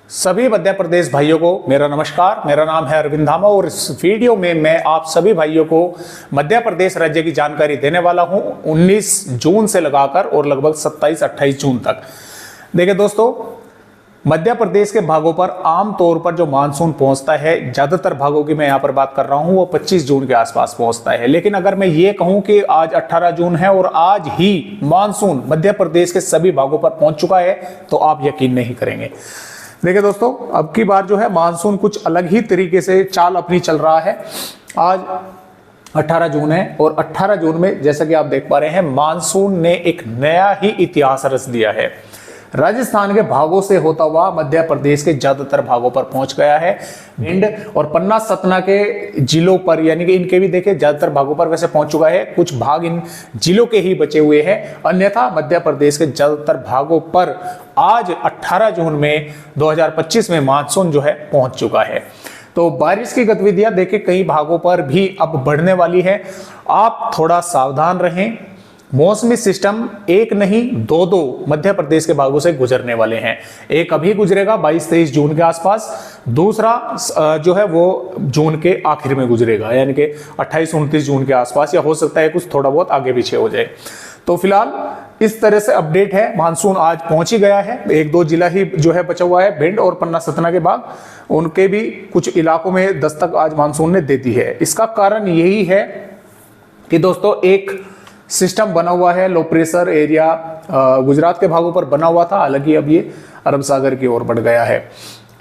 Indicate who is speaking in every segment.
Speaker 1: सभी मध्य प्रदेश भाइयों को मेरा नमस्कार। मेरा नाम है अरविंद धामा और इस वीडियो में मैं आप सभी भाइयों को मध्य प्रदेश राज्य की जानकारी देने वाला हूं 19 जून से लगाकर और लगभग 27-28 जून तक। देखिए दोस्तों, मध्य प्रदेश के भागों पर आमतौर पर जो मानसून पहुंचता है, ज्यादातर भागों की मैं यहाँ पर बात कर रहा हूं, वो 25 जून के आसपास पहुंचता है। लेकिन अगर मैं ये कहूं कि आज 18 जून है और आज ही मानसून मध्य प्रदेश के सभी भागों पर पहुंच चुका है तो आप यकीन नहीं करेंगे। देखिए दोस्तों, अब की बार जो है मानसून कुछ अलग ही तरीके से चाल अपनी चल रहा है। आज 18 जून है और 18 जून में जैसा कि आप देख पा रहे हैं, मानसून ने एक नया ही इतिहास रच दिया है। राजस्थान के भागों से होता हुआ मध्य प्रदेश के ज्यादातर भागों पर पहुंच गया है। भिंड और पन्ना सतना के जिलों पर, यानी कि इनके भी देखिए ज्यादातर भागों पर वैसे पहुंच चुका है। कुछ भाग इन जिलों के ही बचे हुए हैं, अन्यथा मध्य प्रदेश के ज्यादातर भागों पर आज 18 जून में 2025 में मानसून जो है पहुंच चुका है। तो बारिश की गतिविधियां देखिए कई भागों पर भी अब बढ़ने वाली है। आप थोड़ा सावधान रहें। मौसमी सिस्टम एक नहीं दो मध्य प्रदेश के भागों से गुजरने वाले हैं। एक अभी गुजरेगा 22-23 जून के आसपास, दूसरा जो है वो जून के आखिर में गुजरेगा, यानी कि 28-29 जून के आसपास, या हो सकता है कुछ थोड़ा बहुत आगे पीछे हो जाए। तो फिलहाल इस तरह से अपडेट है। मानसून आज पहुंच ही गया है। 1-2 जिला ही जो है बचा हुआ है, भिंड और पन्ना सतना के भाग, उनके भी कुछ इलाकों में दस्तक आज मानसून ने दे दी है। इसका कारण यही है कि दोस्तों एक सिस्टम बना हुआ है, लो प्रेशर एरिया गुजरात के भागों पर बना हुआ था, हालांकि अब ये अरब सागर की ओर बढ़ गया है।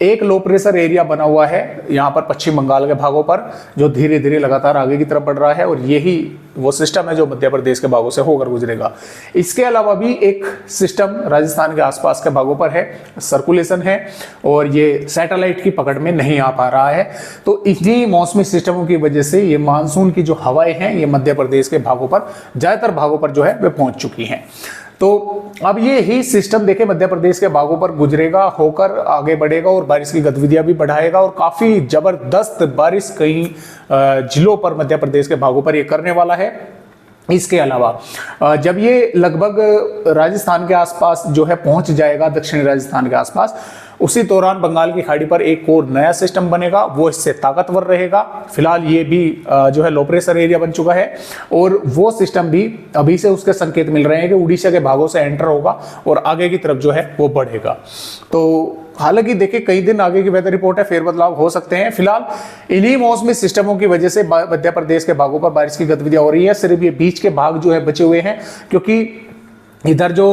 Speaker 1: एक लो प्रेशर एरिया बना हुआ है यहाँ पर पश्चिम बंगाल के भागों पर, जो धीरे धीरे लगातार आगे की तरफ बढ़ रहा है और यही वो सिस्टम है जो मध्य प्रदेश के भागों से होकर गुजरेगा। इसके अलावा भी एक सिस्टम राजस्थान के आसपास के भागों पर है, सर्कुलेशन है, और ये सैटेलाइट की पकड़ में नहीं आ पा रहा है। तो इन्हीं मौसमी सिस्टमों की वजह से ये मानसून की जो हवाएं हैं ये मध्य प्रदेश के भागों पर, ज्यादातर भागों पर जो है वे पहुंच चुकी हैं। तो अब ये ही सिस्टम देखे मध्य प्रदेश के भागों पर गुजरेगा, होकर आगे बढ़ेगा और बारिश की गतिविधियां भी बढ़ाएगा और काफी जबरदस्त बारिश कई जिलों पर मध्य प्रदेश के भागों पर ये करने वाला है। इसके अलावा जब ये लगभग राजस्थान के आसपास जो है पहुंच जाएगा, दक्षिणी राजस्थान के आसपास, उसी दौरान बंगाल की खाड़ी पर एक और नया सिस्टम बनेगा, वो इससे ताकतवर रहेगा। फिलहाल ये भी जो है लो प्रेशर एरिया बन चुका है और वो सिस्टम भी अभी से उसके संकेत मिल रहे हैं कि उड़ीसा के भागों से एंटर होगा और आगे की तरफ जो है वो बढ़ेगा। तो हालांकि देखिए कई दिन आगे की वेदर रिपोर्ट है, फेरबदलाव हो सकते हैं। फिलहाल इन्हीं मौसमी सिस्टमों की वजह से मध्य प्रदेश के भागों पर बारिश की गतिविधियां हो रही है। सिर्फ ये बीच के भाग जो है बचे हुए हैं, क्योंकि इधर जो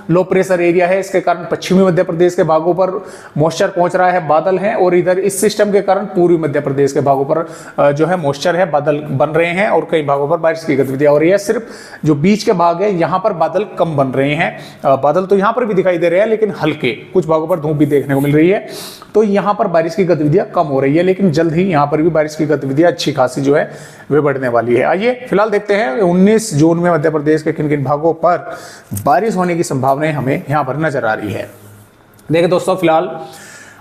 Speaker 1: लो प्रेशर एरिया है इसके कारण पश्चिमी मध्य प्रदेश के भागों पर मॉइस्चर पहुंच रहा है, बादल हैं, और इधर इस सिस्टम के कारण पूर्वी मध्य प्रदेश के भागों पर जो है मॉइस्चर है, बादल बन रहे हैं और कई भागों पर बारिश की गतिविधियां हो रही है। सिर्फ जो बीच के भाग है यहाँ पर बादल कम बन रहे हैं। बादल तो यहाँ पर भी दिखाई दे रहे हैं लेकिन हल्के, कुछ भागों पर धूप भी देखने को मिल रही है। तो यहाँ पर बारिश की गतिविधियां कम हो रही है, लेकिन जल्द ही यहाँ पर भी बारिश की गतिविधियां अच्छी खासी जो है वे बढ़ने वाली है। आइए फिलहाल देखते हैं 19 जून में मध्य प्रदेश के किन किन भागों पर बारिश होने की संभावनाएं हमें यहाँ पर नजर आ रही है। देखिए दोस्तों, फिलहाल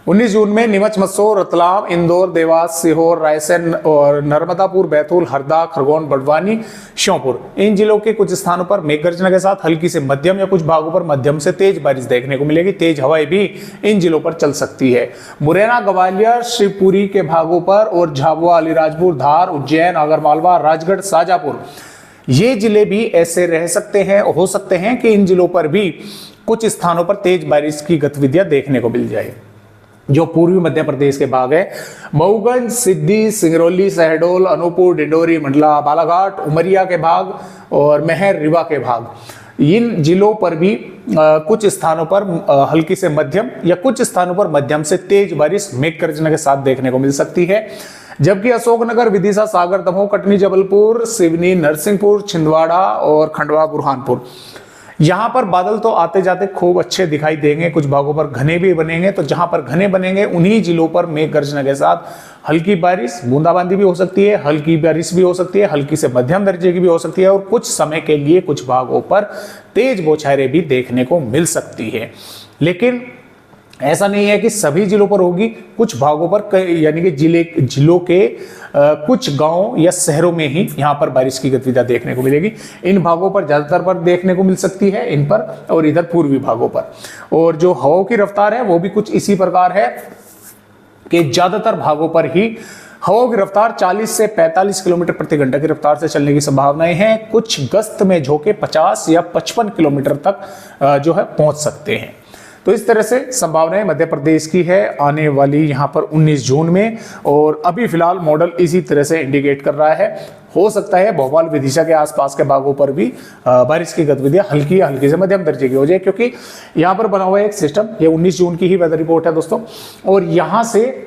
Speaker 1: 19 जून में नीमच, मसोर, रतलाम, इंदौर, देवास, सीहोर, रायसेन और नर्मदापुर, बैतूल, हरदा, खरगोन, बड़वानी, श्योपुर, इन जिलों के कुछ स्थानों पर मेघ गर्जना के साथ हल्की से मध्यम या कुछ भागों पर मध्यम से तेज बारिश देखने को मिलेगी। तेज हवाएं भी इन जिलों पर चल सकती है। मुरैना, ग्वालियर, शिवपुरी के भागों पर और झाबुआ, अलीराजपुर, धार, उज्जैन, आगरमालवा, राजगढ़, शाजापुर, ये जिले भी ऐसे रह सकते हैं, हो सकते हैं कि इन जिलों पर भी कुछ स्थानों पर तेज बारिश की गतिविधियां देखने को मिल जाए। जो पूर्वी मध्य प्रदेश के भाग है, मऊगंज, सिद्धि, सिंगरौली, शहडोल, अनूपपुर, डिंडोरी, मंडला, बालाघाट, उमरिया के भाग और महर, रीवा के भाग, इन जिलों पर भी कुछ स्थानों पर हल्की से मध्यम या कुछ स्थानों पर मध्यम से तेज बारिश मेघ गर्जना के साथ देखने को मिल सकती है। जबकि अशोकनगर, विदिशा, सागर, दमोह, कटनी, जबलपुर, सिवनी, नरसिंहपुर, छिंदवाड़ा और खंडवा, बुरहानपुर, यहाँ पर बादल तो आते जाते खूब अच्छे दिखाई देंगे। कुछ भागों पर घने भी बनेंगे, तो जहां पर घने बनेंगे उन्हीं जिलों पर मेघ गर्जना के साथ हल्की बारिश, बूंदाबांदी भी हो सकती है, हल्की बारिश भी हो सकती है, हल्की से मध्यम दर्जे की भी हो सकती है, और कुछ समय के लिए कुछ भागों पर तेज बौछारें भी देखने को मिल सकती है। लेकिन ऐसा नहीं है कि सभी जिलों पर होगी, कुछ भागों पर यानी कि जिलों के कुछ गांव या शहरों में ही यहां पर बारिश की गतिविधियां देखने को मिलेगी। इन भागों पर ज्यादातर पर देखने को मिल सकती है इन पर, और इधर पूर्वी भागों पर। और जो हवाओं की रफ्तार है वो भी कुछ इसी प्रकार है कि ज्यादातर भागों पर ही हवाओं की रफ्तार 40 से 45 किलोमीटर प्रति घंटा की रफ्तार से चलने की संभावनाएं हैं। कुछ गस्त में झोंके 50 या 55 किलोमीटर तक जो है पहुंच सकते हैं। तो इस तरह से संभावनाएं मध्य प्रदेश की है आने वाली यहाँ पर 19 जून में। और अभी फिलहाल मॉडल इसी तरह से इंडिकेट कर रहा है। हो सकता है भोपाल विदिशा के आसपास के भागों पर भी बारिश की गतिविधियां हल्की से मध्यम दर्जे की हो जाए, क्योंकि यहाँ पर बना हुआ है एक सिस्टम। ये 19 जून की ही वेदर रिपोर्ट है दोस्तों, और यहाँ से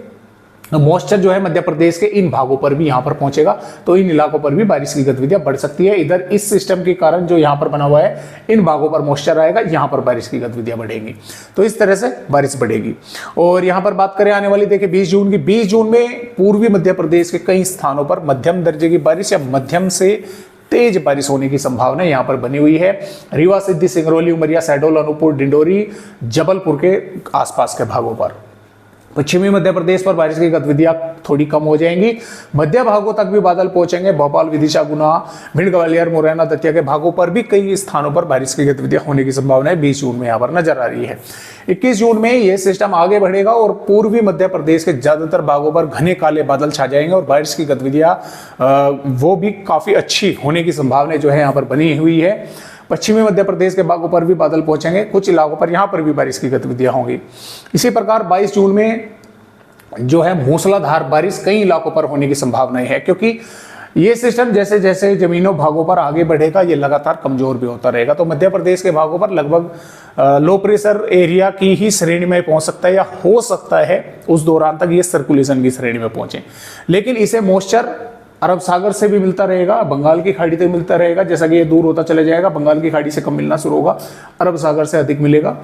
Speaker 1: मॉइस्चर जो है मध्य प्रदेश के इन भागों पर भी यहां पर पहुंचेगा, तो इन इलाकों पर भी बारिश की गतिविधियां बढ़ सकती है। इधर इस सिस्टम के कारण जो यहां पर बना हुआ है इन भागों पर मॉइस्चर आएगा, यहां पर बारिश की गतिविधियां बढ़ेंगी, तो इस तरह से बारिश बढ़ेगी। और यहां पर बात करें आने वाली, देखिए 20 जून की, 20 जून में पूर्वी मध्य प्रदेश के कई स्थानों पर मध्यम दर्जे की बारिश या मध्यम से तेज बारिश होने की संभावना यहां पर बनी हुई है। रीवा, सिद्धि, सिंगरौली, उमरिया, शहडोल, अनूपपुर, डिंडोरी, जबलपुर के आसपास के भागों पर। पश्चिमी मध्य प्रदेश पर बारिश की गतिविधियां थोड़ी कम हो जाएंगी। मध्य भागों तक भी बादल पहुंचेंगे। भोपाल, विदिशा, गुना, भिंड, ग्वालियर, मुरैना, दतिया के भागों पर भी कई स्थानों पर बारिश की गतिविधियां होने की संभावना है 20 जून में यहां पर नजर आ रही है। 21 जून में यह सिस्टम आगे बढ़ेगा और पूर्वी मध्य प्रदेश के ज्यादातर भागों पर घने काले बादल छा जाएंगे और बारिश की गतिविधियां वो भी काफी अच्छी होने की संभावना जो है यहाँ पर बनी हुई है। पश्चिमी मध्य प्रदेश के भागों पर भी बादल पहुंचेंगे, कुछ इलाकों पर यहां पर भी बारिश की गतिविधियां होंगी। इसी प्रकार 22 जून में जो है मूसलाधार बारिश कई इलाकों पर होने की संभावनाएं है, क्योंकि ये सिस्टम जैसे जैसे जमीनों भागों पर आगे बढ़ेगा ये लगातार कमजोर भी होता रहेगा। तो मध्य प्रदेश के भागों पर लगभग लो प्रेशर एरिया की ही श्रेणी में पहुंच सकता है, या हो सकता है उस दौरान तक ये सर्कुलेशन की श्रेणी में पहुंचे। लेकिन इसे मॉइस्चर अरब सागर से भी मिलता रहेगा, बंगाल की खाड़ी से मिलता रहेगा। जैसा कि ये दूर होता चला जाएगा, बंगाल की खाड़ी से कम मिलना शुरू होगा, अरब सागर से अधिक मिलेगा।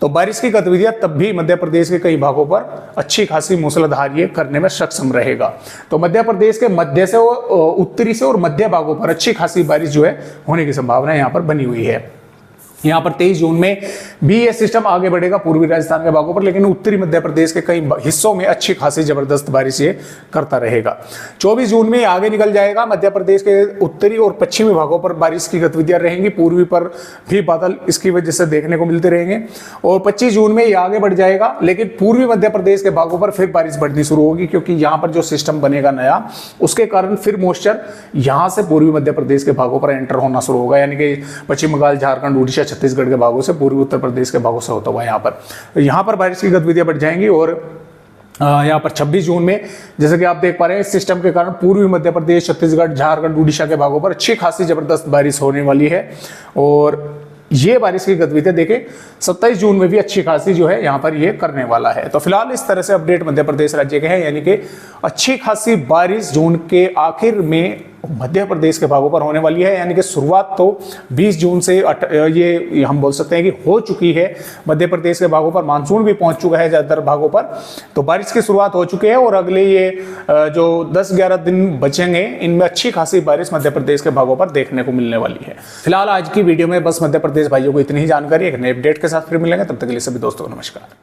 Speaker 1: तो बारिश की गतिविधियां तब भी मध्य प्रदेश के कई भागों पर अच्छी खासी मूसलाधार ये करने में सक्षम रहेगा। तो मध्य प्रदेश के मध्य से उत्तरी से और मध्य भागों पर अच्छी खासी बारिश जो है होने की संभावना यहाँ पर बनी हुई है। यहाँ पर 23 जून में भी ये सिस्टम आगे बढ़ेगा पूर्वी राजस्थान के भागों पर, लेकिन उत्तरी मध्य प्रदेश के कई हिस्सों में अच्छी खासी जबरदस्त बारिश ये करता रहेगा। 24 जून में आगे निकल जाएगा, मध्य प्रदेश के उत्तरी और पश्चिमी भागों पर बारिश की गतिविधियां रहेंगी, पूर्वी पर भी बादल इसकी वजह से देखने को मिलते रहेंगे। और 25 जून में ये आगे बढ़ जाएगा, लेकिन पूर्वी मध्य प्रदेश के भागों पर फिर बारिश बढ़नी शुरू होगी, क्योंकि यहाँ पर जो सिस्टम बनेगा नया, उसके कारण फिर मॉइस्चर यहाँ से पूर्वी मध्य प्रदेश के भागों पर एंटर होना शुरू होगा, यानी कि पश्चिम बंगाल, झारखंड, उड़ीसा, छत्तीसगढ़ के भागों से, पूर्वी उत्तर प्रदेश के भागों से होता हुआ यहाँ पर बारिश की गतिविधियां बढ़ जाएंगी। और यहाँ पर 26 जून में जैसे कि आप देख पा रहे हैं, इस सिस्टम के कारण पूर्वी मध्य प्रदेश, छत्तीसगढ़, झारखंड, उड़ीसा के भागों पर अच्छी खासी जबरदस्त बारिश होने वाली है। और ये बारिश की गतिविधियां देखें 27 जून में भी अच्छी खासी जो है यहाँ पर ये करने वाला है। तो फिलहाल इस तरह से अपडेट मध्य प्रदेश राज्य के हैं, यानी कि अच्छी खासी बारिश जून के आखिर में मध्य प्रदेश के भागों पर होने वाली है। यानी कि शुरुआत तो 20 जून से ये हम बोल सकते हैं कि हो चुकी है। मध्य प्रदेश के भागों पर मानसून भी पहुंच चुका है ज्यादातर भागों पर, तो बारिश की शुरुआत हो चुकी है। और अगले ये जो 10-11 दिन बचेंगे, इनमें अच्छी खासी बारिश मध्य प्रदेश के भागों पर देखने को मिलने वाली है। फिलहाल आज की वीडियो में बस मध्य प्रदेश भाइयों को इतनी ही जानकारी। एक नए अपडेट के साथ फिर मिलेंगे, तब तक के लिए सभी दोस्तों को नमस्कार।